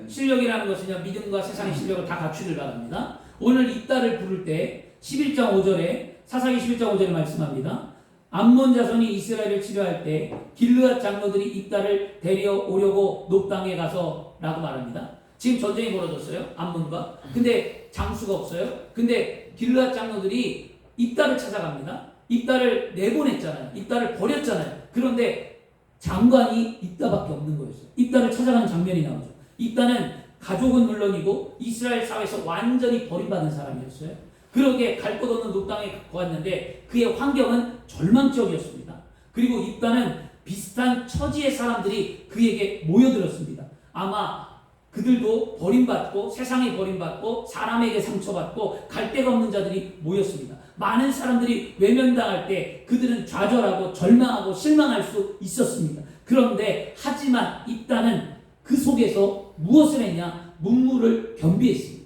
A: 실력이라는 것은요 믿음과 세상의 실력을 다 갖추길 바랍니다. 오늘 입다를 부를 때 11장 5절에 사사기 11장 5절에 말씀합니다. 암몬 자손이 이스라엘을 치료할 때 길르앗 장로들이 입다를 데려오려고 높당에 가서 라고 말합니다. 지금 전쟁이 벌어졌어요. 암몬과. 근데 장수가 없어요. 근데 길르앗 장로들이 입다를 찾아갑니다. 입다를 내보냈잖아요. 입다를 버렸잖아요. 그런데 장관이 입다밖에 없는 거였어요. 입다를 찾아가는 장면이 나오죠. 입다는 가족은 물론이고 이스라엘 사회에서 완전히 버림받은 사람이었어요. 그러게 갈 것 없는 녹당에 왔는데 그의 환경은 절망적이었습니다. 그리고 입다는 비슷한 처지의 사람들이 그에게 모여들었습니다. 아마 그들도 버림받고 세상에 버림받고 사람에게 상처받고 갈 데가 없는 자들이 모였습니다. 많은 사람들이 외면당할 때 그들은 좌절하고 절망하고 실망할 수 있었습니다. 그런데 하지만 입다는 그 속에서 무엇을 했냐? 문물을 겸비했습니다.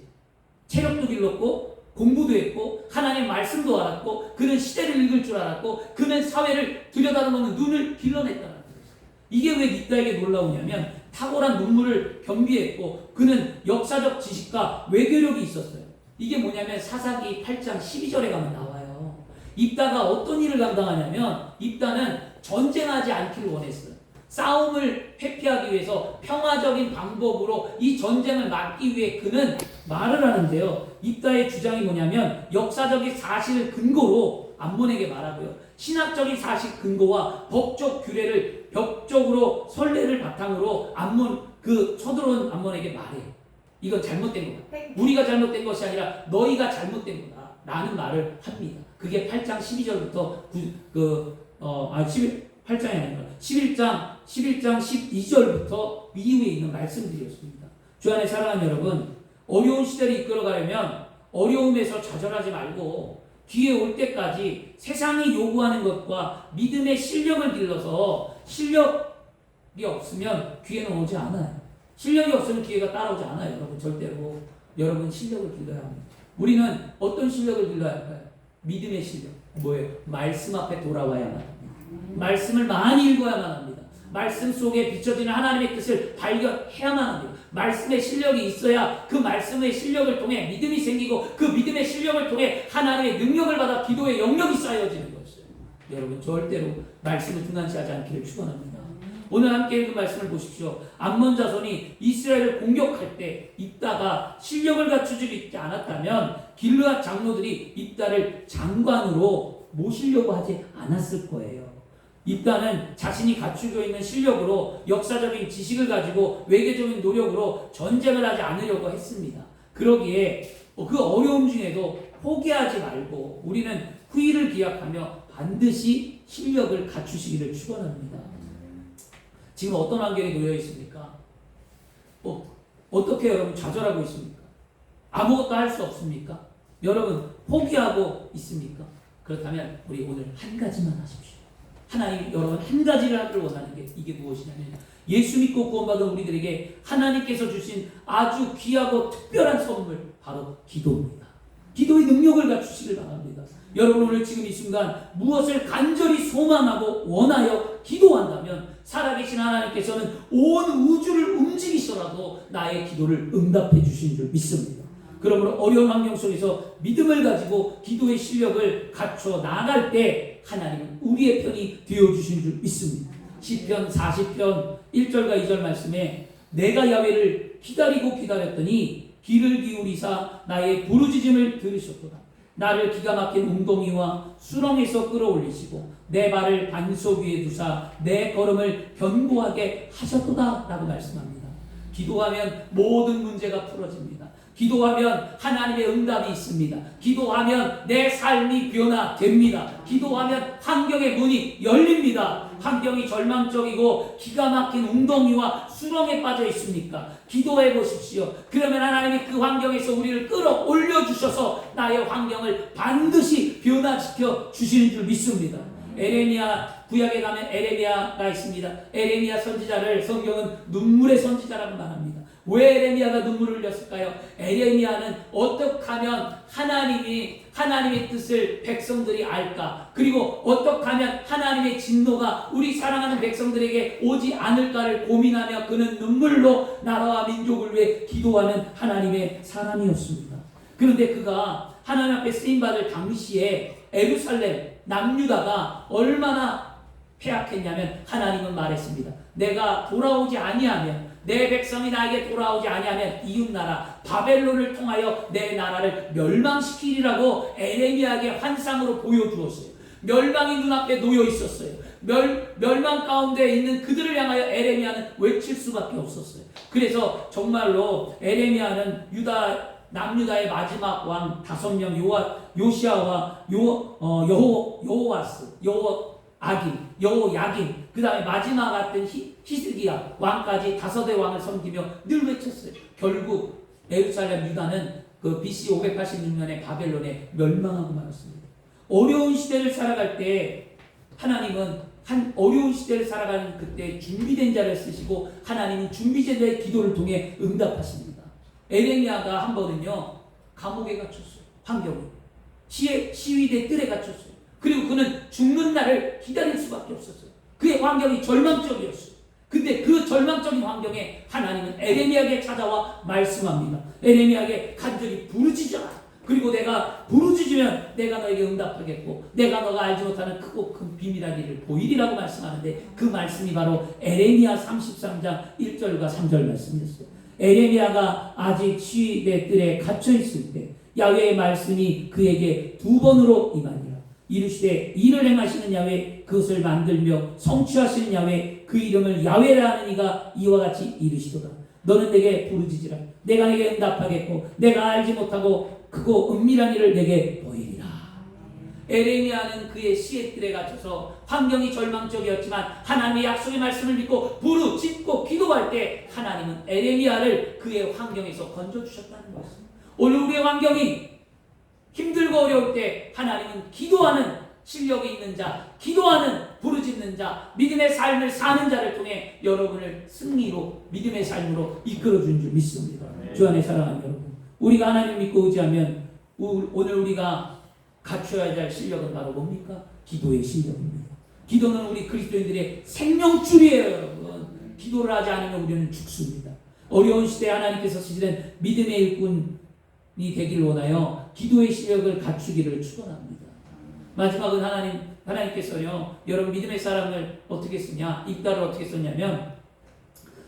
A: 체력도 길렀고 공부도 했고 하나님의 말씀도 알았고 그는 시대를 읽을 줄 알았고 그는 사회를 들여다보는 눈을 길러냈다는 거예요. 이게 왜 입다에게 놀라우냐면 탁월한 문물을 겸비했고 그는 역사적 지식과 외교력이 있었어요. 이게 뭐냐면 사사기 8장 12절에 가면 나와요. 입다가 어떤 일을 감당하냐면 입다는 전쟁하지 않기를 원했어요. 싸움을 회피하기 위해서 평화적인 방법으로 이 전쟁을 막기 위해 그는 말을 하는데요. 입다의 주장이 뭐냐면 역사적인 사실을 근거로 암몬에게 말하고요. 신학적인 사실 근거와 법적 규례를 벽적으로 선례를 바탕으로 쳐들어온 암몬에게 말해요. 이건 잘못된 거다. 우리가 잘못된 것이 아니라 너희가 잘못된 거다. 라는 말을 합니다. 그게 8장 12절부터 8장이 아니라 11장 12절부터 이후에 있는 말씀들이었습니다. 주 안에 사랑하는 여러분, 어려운 시대를 이끌어가려면 어려움에서 좌절하지 말고 뒤에 올 때까지 세상이 요구하는 것과 믿음의 실력을 길러서 실력이 없으면 기회는 오지 않아요. 실력이 없으면 기회가 따라오지 않아요. 여러분 절대로. 여러분 실력을 길러야 합니다. 우리는 어떤 실력을 길러야 할까요? 믿음의 실력. 뭐예요? 말씀 앞에 돌아와야만 합니다. 말씀을 많이 읽어야만 합니다. 말씀 속에 비춰지는 하나님의 뜻을 발견해야만 합니다. 말씀의 실력이 있어야 그 말씀의 실력을 통해 믿음이 생기고 그 믿음의 실력을 통해 하나님의 능력을 받아 기도의 영역이 쌓여지는 것이에요. 여러분 절대로 말씀을 중단시하지 않기를 축원합니다. 오늘 함께 읽은 말씀을 보십시오. 암몬 자손이 이스라엘을 공격할 때 입다가 실력을 갖추지 않았다면 길르앗 장로들이 입다를 장관으로 모시려고 하지 않았을 거예요. 입다는 자신이 갖추고 있는 실력으로 역사적인 지식을 가지고 외교적인 노력으로 전쟁을 하지 않으려고 했습니다. 그러기에 그 어려움 중에도 포기하지 말고 우리는 후일을 기약하며 반드시 실력을 갖추시기를 축원합니다. 지금 어떤 환경에 놓여 있습니까? 어떻게 여러분 좌절하고 있습니까? 아무것도 할 수 없습니까? 여러분 포기하고 있습니까? 그렇다면 우리 오늘 한 가지만 하십시오. 하나님 여러분 한 가지를 하기를 원하는 게 이게 무엇이냐면 예수 믿고 구원받은 우리들에게 하나님께서 주신 아주 귀하고 특별한 선물 바로 기도입니다. 기도의 능력을 갖추시길 바랍니다. 여러분 오늘 지금 이 순간 무엇을 간절히 소망하고 원하여 기도한다면 살아계신 하나님께서는 온 우주를 움직이시더라도 나의 기도를 응답해 주신 줄 믿습니다. 그러므로 어려운 환경 속에서 믿음을 가지고 기도의 실력을 갖춰 나갈 때 하나님은 우리의 편이 되어주신 줄 믿습니다. 시편 40편 1절과 2절 말씀에 내가 야훼를 기다리고 기다렸더니 귀를 기울이사 나의 부르짖음을 들으셨도다. 나를 기가 막힌 웅덩이와 수렁에서 끌어올리시고 내 발을 반석 위에 두사 내 걸음을 견고하게 하셨도다 라고 말씀합니다. 기도하면 모든 문제가 풀어집니다. 기도하면 하나님의 응답이 있습니다. 기도하면 내 삶이 변화됩니다. 기도하면 환경의 문이 열립니다. 환경이 절망적이고 기가 막힌 웅덩이와 수렁에 빠져 있습니까? 기도해 보십시오. 그러면 하나님이 그 환경에서 우리를 끌어올려 주셔서 나의 환경을 반드시 변화시켜 주시는 줄 믿습니다. 에레미야 구약에 가면 에레미야가 있습니다. 에레미야 선지자를 성경은 눈물의 선지자라고 말합니다. 왜 에레미야가 눈물을 흘렸을까요? 에레미야는 어떻게 하면 하나님의 뜻을 백성들이 알까? 그리고 어떻게 하면 하나님의 진노가 우리 사랑하는 백성들에게 오지 않을까를 고민하며 그는 눈물로 나라와 민족을 위해 기도하는 하나님의 사람이었습니다. 그런데 그가 하나님 앞에 쓰임받을 당시에 예루살렘 남유다가 얼마나 폐악했냐면 하나님은 말했습니다. 내가 돌아오지 아니하면 내 백성이 나에게 돌아오지 아니하면 이웃나라 바벨론을 통하여 내 나라를 멸망시키리라고 에레미야에게 환상으로 보여주었어요. 멸망이 눈앞에 놓여 있었어요. 멸망 가운데 있는 그들을 향하여 에레미야는 외칠 수밖에 없었어요. 그래서 정말로 에레미야는 남유다의 마지막 왕 5명 요시아와 여호야긴 그 다음에 마지막 같은 히스기야 왕까지 5대 왕을 섬기며 늘 외쳤어요. 결국 예루살렘 유다는 그 BC 586년에 바벨론에 멸망하고 말았습니다. 어려운 시대를 살아갈 때 하나님은 어려운 시대를 살아가는 그때 준비된 자를 쓰시고 하나님은 준비된 자의 기도를 통해 응답하십니다. 에레미야가 한 번은요 감옥에 갇혔어요. 환경이 시위대 뜰에 갇혔어요. 그리고 그는 죽는 날을 기다릴 수밖에 없었어요. 그의 환경이 절망적이었어요. 근데 그 절망적인 환경에 하나님은 에레미야에게 찾아와 말씀합니다. 에레미야에게 간절히 부르짖어라. 그리고 내가 부르짖으면 내가 너에게 응답하겠고 내가 너가 알지 못하는 크고 큰 비밀한 일을 보이리라고 말씀하는데 그 말씀이 바로 에레미야 33장 1절과 3절 말씀이었어요. 에레미야가 아직 시위대 뜰에 갇혀 있을 때 야훼의 말씀이 그에게 2번으로 임하니라. 이르시되 이를 행하시는 야훼 그것을 만들며 성취하시는 야훼 그 이름을 야훼라 하는 이가 이와 같이 이르시도다. 너는 내게 부르짖으라. 내가 내게 응답하겠고 내가 알지 못하고 크고 은밀한 일을 내게 보이리라. 에레미야는 그의 시의 뜰에 갇혀서 환경이 절망적이었지만 하나님의 약속의 말씀을 믿고 부르짖고 기도할 때 하나님은 에레미야를 그의 환경에서 건져주셨다는 것입니다. 오늘 우리의 환경이 힘들고 어려울 때 하나님은 기도하는 실력이 있는 자, 기도하는 부르짖는 자, 믿음의 삶을 사는 자를 통해 여러분을 승리로 믿음의 삶으로 이끌어준 줄 믿습니다. 주 안에 사랑하는 여러분, 우리가 하나님 믿고 의지하면 오늘 우리가 갖춰야 할 실력은 바로 뭡니까? 기도의 실력입니다. 기도는 우리 그리스도인들의 생명줄이에요, 여러분. 기도를 하지 않으면 우리는 죽습니다. 어려운 시대에 하나님께서 쓰시는 믿음의 일꾼이 되길 원하여 기도의 실력을 갖추기를 축원합니다. 마지막은 하나님께서요, 여러분 믿음의 사람을 어떻게 쓰냐, 입다를 어떻게 썼냐면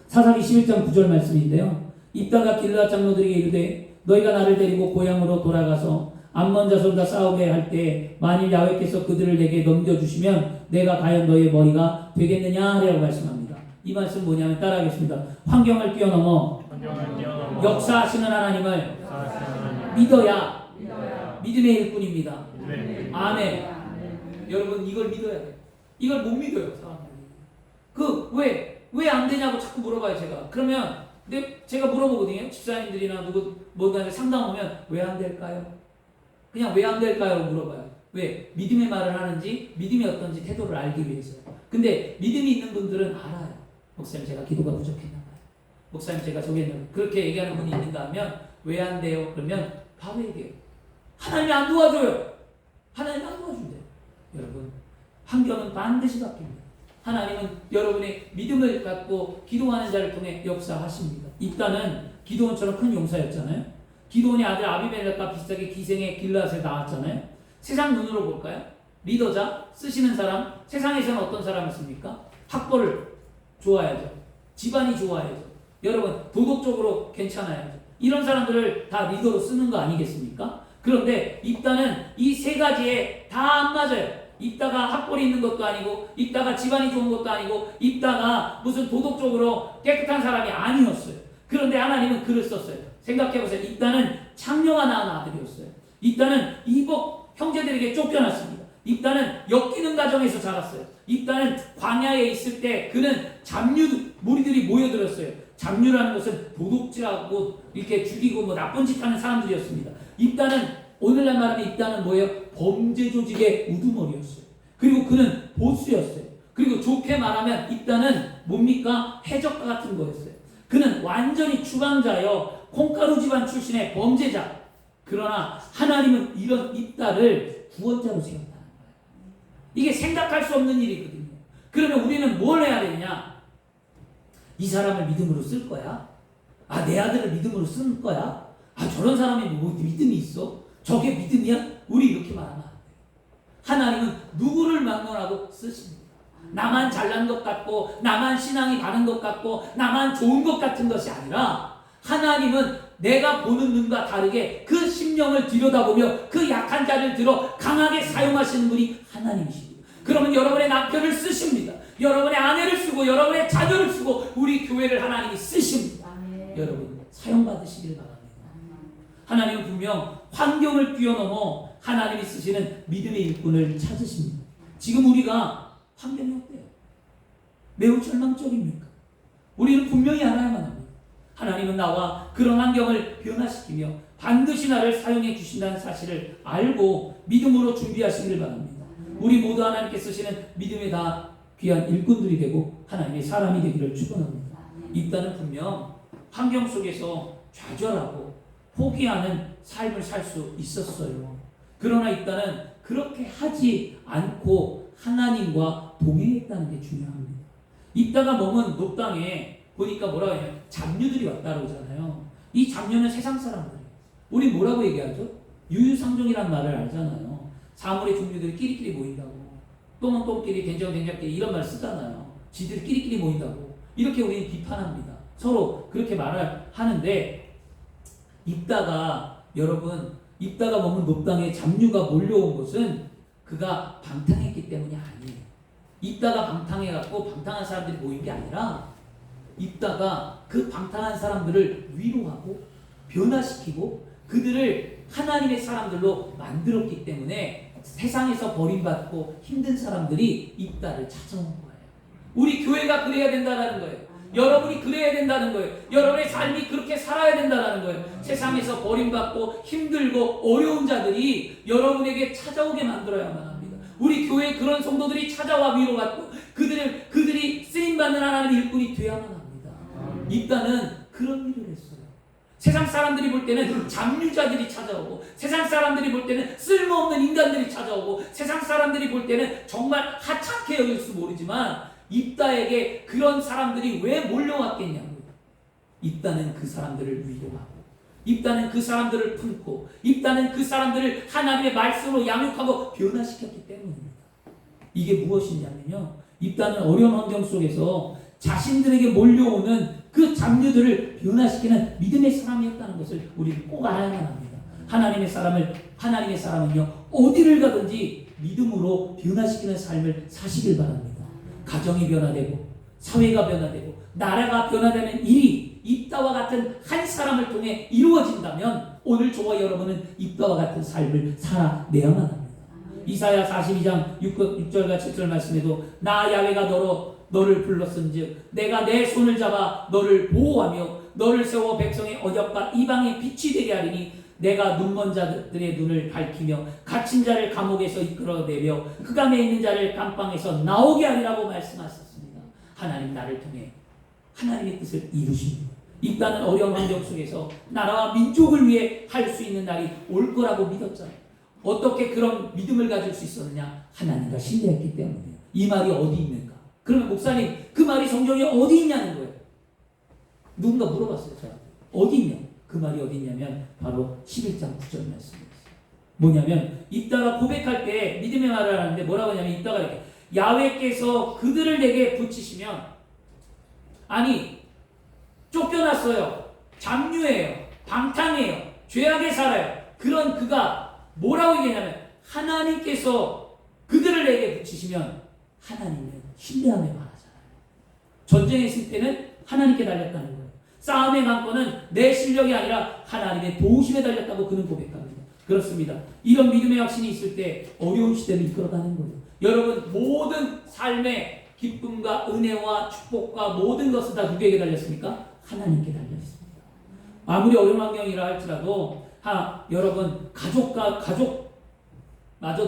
A: 사사기 11장 9절 말씀인데요. 입다가 길르앗 장로들에게 이르되 너희가 나를 데리고 고향으로 돌아가서 암몬 자손과 싸우게 할 때 만일 야훼께서 그들을 내게 넘겨주시면 내가 과연 너희의 머리가 되겠느냐 라고 말씀합니다. 이 말씀 뭐냐면 따라하겠습니다. 환경을 뛰어넘어 역사하시는 하나님을 믿어야 믿음의 일꾼입니다. 아멘. 여러분 이걸 믿어야 돼요. 이걸 못 믿어요, 사람들이. 왜 안 되냐고 자꾸 물어봐요, 제가. 그러면 근데 제가 물어보거든요. 집사님들이나 누구 뭐가 상담 오면 왜 안 될까요? 그냥 왜 안 될까요? 물어봐요. 왜? 믿음의 말을 하는지 믿음이 어떤지 태도를 알기 위해서요. 근데 믿음이 있는 분들은 알아요. 목사님 제가 기도가 부족했나 봐요. 목사님 제가 저기 했나 봐요. 그렇게 얘기하는 분이 있는가 하면 왜 안 돼요? 그러면 바로 얘기해요. 하나님이 안 도와줘요. 하나님이 안 도와준대요. 여러분 환경은 반드시 바뀝니다. 하나님은 여러분의 믿음을 갖고 기도하는 자를 통해 역사하십니다. 입다는 기도원처럼 큰 용사였잖아요. 기도원의 아들 아비멜렉과 비슷하게 기생의 길르앗에 나왔잖아요. 세상 눈으로 볼까요? 리더자, 쓰시는 사람, 세상에서는 어떤 사람이었습니까? 학벌을 좋아야죠. 집안이 좋아야죠. 여러분 도덕적으로 괜찮아야죠. 이런 사람들을 다 리더로 쓰는 거 아니겠습니까? 그런데 입다는 이 세 가지에 다 안 맞아요. 입다가 학벌이 있는 것도 아니고, 입다가 집안이 좋은 것도 아니고, 입다가 무슨 도덕적으로 깨끗한 사람이 아니었어요. 그런데 하나님은 글을 썼어요. 생각해보세요. 입다는 창녀가 낳은 아들이었어요. 입다는 이복 형제들에게 쫓겨났습니다. 입다는 엮이는 가정에서 자랐어요. 입다는 광야에 있을 때 그는 무리들이 모여들었어요. 잡류라는 것은 도둑질하고 이렇게 죽이고 뭐 나쁜 짓 하는 사람들이었습니다. 입다는 오늘날 말하면 입다는 뭐예요? 범죄 조직의 우두머리였어요. 그리고 그는 보스였어요. 그리고 좋게 말하면 입다는 뭡니까? 해적가 같은 거였어요. 그는 완전히 추방자여 콩가루 집안 출신의 범죄자. 그러나 하나님은 이런 입다를 구원자로 세웠다는 거예요. 이게 생각할 수 없는 일이거든요. 그러면 우리는 뭘 해야 되냐? 이 사람을 믿음으로 쓸 거야? 아, 내 아들을 믿음으로 쓸 거야? 아, 저런 사람이 뭐 믿음이 있어? 저게 믿음이야? 우리 이렇게 말하면 안 돼요. 하나님은 누구를 막론하고 쓰십니다. 나만 잘난 것 같고, 나만 신앙이 바른 것 같고, 나만 좋은 것 같은 것이 아니라 하나님은 내가 보는 눈과 다르게 그 심령을 들여다보며 그 약한 자를 들어 강하게 사용하시는 분이 하나님이십니다. 그러면 여러분의 남편을 쓰십니다. 여러분의 아내를 쓰고 여러분의 자녀를 쓰고 우리 교회를 하나님이 쓰십니다. 여러분 사용받으시길 바랍니다. 하나님은 분명 환경을 뛰어넘어 하나님이 쓰시는 믿음의 일꾼을 찾으십니다. 지금 우리가 환경이 어때요? 매우 절망적입니까? 우리는 분명히 알아야만 합니다. 하나님은 나와 그런 환경을 변화시키며 반드시 나를 사용해 주신다는 사실을 알고 믿음으로 준비하시길 바랍니다. 우리 모두 하나님께 쓰시는 믿음에 다 귀한 일꾼들이 되고 하나님의 사람이 되기를 축원합니다. 입다는 분명 환경 속에서 좌절하고 포기하는 삶을 살 수 있었어요. 그러나 입다는 그렇게 하지 않고 하나님과 동행했다는 게 중요합니다. 입다가 머문 녹당에 보니까 뭐라고 해요? 잡류들이 왔다고 그러잖아요. 이 잡류는 세상 사람들이에요. 우리 뭐라고 얘기하죠? 유유상종이란 말을 알잖아요. 사물의 종류들이 끼리끼리 모인다고. 똥은 똥끼리, 된장은 된장끼리 이런 말 쓰잖아요. 지들이 끼리끼리 모인다고. 이렇게 우리는 비판합니다. 서로 그렇게 말을 하는데 입다가 여러분 입다가 머문 녹당에 잡류가 몰려온 것은 그가 방탕했기 때문이 아니에요. 입다가 방탕해갖고 방탕한 사람들이 모인 게 아니라 입다가 그 방탕한 사람들을 위로하고 변화시키고 그들을 하나님의 사람들로 만들었기 때문에 세상에서 버림받고 힘든 사람들이 입다를 찾아온 거예요. 우리 교회가 그래야 된다는 거예요. 여러분이 그래야 된다는 거예요. 여러분의 삶이 그렇게 살아야 된다는 거예요. 세상에서 버림받고 힘들고 어려운 자들이 여러분에게 찾아오게 만들어야만 합니다. 우리 교회에 그런 성도들이 찾아와 위로받고 그들이 쓰임받는 하나님의 일꾼이 되어야만 합니다. 입다는 그런 일을 했어요. 세상 사람들이 볼 때는 잡류자들이 찾아오고, 세상 사람들이 볼 때는 쓸모없는 인간들이 찾아오고, 세상 사람들이 볼 때는 정말 하찮게 여길지 모르지만 입다에게 그런 사람들이 왜 몰려왔겠냐고요. 입다는 그 사람들을 위로하고, 입다는 그 사람들을 품고, 입다는 그 사람들을 하나님의 말씀으로 양육하고 변화시켰기 때문입니다. 이게 무엇이냐면요, 입다는 어려운 환경 속에서 자신들에게 몰려오는 그 잡류들을 변화시키는 믿음의 사람이었다는 것을 우리는 꼭 알아야만 합니다. 하나님의 사람은요, 어디를 가든지 믿음으로 변화시키는 삶을 사시길 바랍니다. 가정이 변화되고, 사회가 변화되고, 나라가 변화되는 일이 입다와 같은 한 사람을 통해 이루어진다면 오늘 저와 여러분은 입다와 같은 삶을 살아내야만 합니다. 이사야 42장 6절과 7절 말씀에도 나 야훼가 너를 불렀은즉 내가 내 손을 잡아 너를 보호하며 너를 세워 백성의 언약과 이방의 빛이 되게 하리니 내가 눈먼 자들의 눈을 밝히며 갇힌 자를 감옥에서 이끌어내며 흑암에 있는 자를 감방에서 나오게 하리라고 말씀하셨습니다. 하나님 나를 통해 하나님의 뜻을 이루십니다. 입다는 어려운 환경 속에서 나라와 민족을 위해 할 수 있는 날이 올 거라고 믿었잖아요. 어떻게 그런 믿음을 가질 수 있었느냐? 하나님과 신뢰했기 때문이에요. 이 말이 어디 있는가? 그러면 목사님, 그 말이 성경에 어디 있냐는 거예요. 누군가 물어봤어요. 저한테. 어디 있냐? 그 말이 어디 있냐면 바로 11장 9절 말씀이었어요. 뭐냐면 입다가 고백할 때 믿음의 말을 하는데 뭐라고 하냐면 입다가 이렇게 야훼께서 그들을 내게 붙이시면, 아니 쫓겨났어요. 잡류예요. 방탕해요. 죄악에 살아요. 그런 그가 뭐라고 얘기하냐면 하나님께서 그들을 내게 붙이시면 하나님은 신뢰함에 반하잖아요. 전쟁에 있을 때는 하나님께 달렸다는 거예요. 싸움의 강권은 내 실력이 아니라 하나님의 도우심에 달렸다고 그는 고백합니다. 그렇습니다. 이런 믿음의 확신이 있을 때 어려운 시대를 이끌어가는 거예요. 여러분, 모든 삶의 기쁨과 은혜와 축복과 모든 것을 다 누구에게 달렸습니까? 하나님께 달렸습니다. 아무리 어려운 환경이라 할지라도 여러분, 가족마저도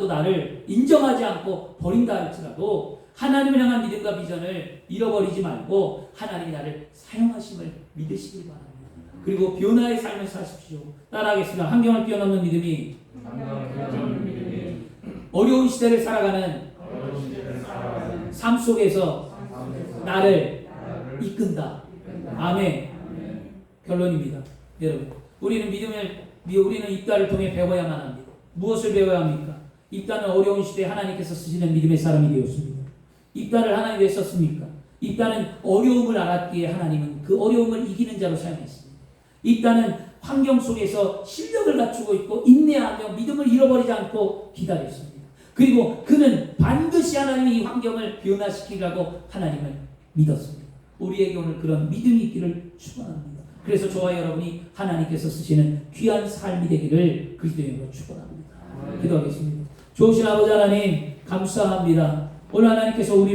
A: 나를 인정하지 않고 버린다 할지라도 하나님을 향한 믿음과 비전을 잃어버리지 말고 하나님이 나를 사용하심을 믿으시길 바랍니다. 그리고 변화의 삶을 사십시오. 따라하겠습니다. 환경을 뛰어넘는 믿음이 어려운 시대를 살아가는 삶 속에서 나를 이끈다. 아멘. 결론입니다. 여러분, 우리는 입다를 통해 배워야만 합니다. 무엇을 배워야 합니까? 입다는 어려운 시대에 하나님께서 쓰시는 믿음의 사람이 되었습니다. 입다를 하나님 왜 썼습니까? 입다는 어려움을 알았기에 하나님은 그 어려움을 이기는 자로 사용했습니다. 입다는 환경 속에서 실력을 갖추고 있고 인내하며 믿음을 잃어버리지 않고 기다렸습니다. 그리고 그는 반드시 하나님이 이 환경을 변화시키라고 하나님을 믿었습니다. 우리에게 오늘 그런 믿음이 있기를 축원합니다. 그래서 저와 여러분이 하나님께서 쓰시는 귀한 삶이 되기를 그리스도인으로 축원합니다. 기도하겠습니다. 좋으신 아버지 하나님 감사합니다. 오늘 하나님께서 우리를